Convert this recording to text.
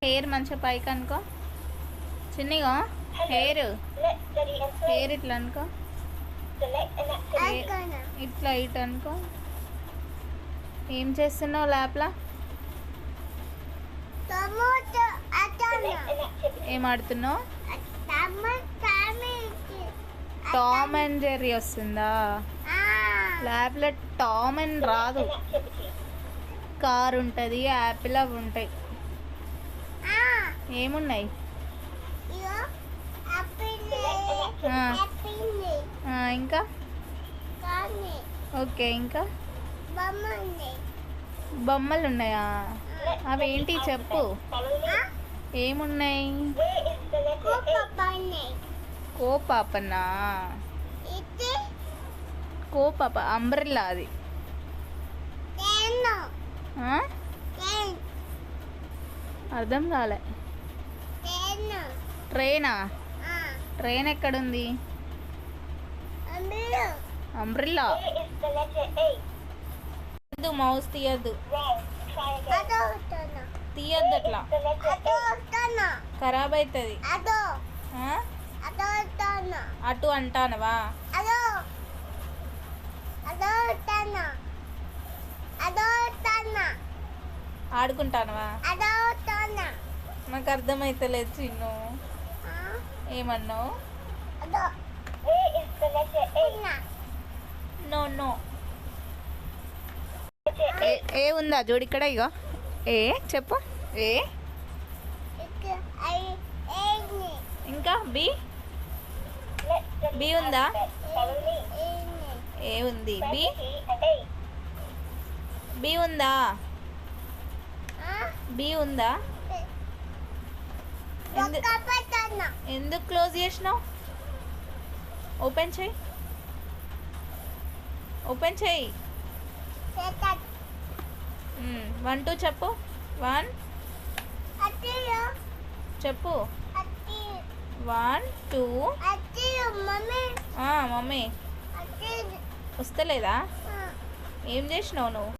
Hair మంచిగా పైకి అనుకో. చిన్నగా హెయిర్ హెయిర్ ఇట్లా అనుకో. ఇట్లా ఇటు అనుకో. ఏం చేస్తున్నావు ల్యాప్లా? ఏం ఆడుతున్నావు? టామ్ అండ్ జెర్రీ వస్తుందా? ల్యాప్లో టామ్ అండ్ రాదు. కార్ ఉంటుంది, యాపిల్ అవి ఉంటాయి. ఏమున్నాయి? ఇంకా ఓకే. ఇంకా బొమ్మలు ఉన్నాయా? అవేంటి చెప్పు. ఏమున్నాయి? కోపాపనా? కోపాప అంబ్రెల్లా అది. అర్థం కాలే. ట్రైనా? ట్రైన్ ఎక్కడుంది? అంబ్రెల్లా తీయద్దు, మౌస్ తీయద్దు. తీయద్దు అట్లా, ఖరాబ్ అవుతుంది. అటు అంటానవా? ఆడుకుంటానవా? నాకు అర్థమైతలేదు చిన్ను. ఏమన్నావు? No no. ఏ ఉందా చూడు ఇక్కడ. ఇగో ఏ చెప్పు. ఏ ఇంకా బి. బి ఉందా? ఏ ఉంది? బి. బి ఉందా? బి ఉందా? ఎందుకు క్లోజ్ చేసినావు? ఓపెన్ చేయి, ఓపెన్ చేయి. 1 2 చెప్పు. 1 చెప్పు. 1 2. మమ్మీ వస్తలేదా? ఏం చేసినావు నువ్వు?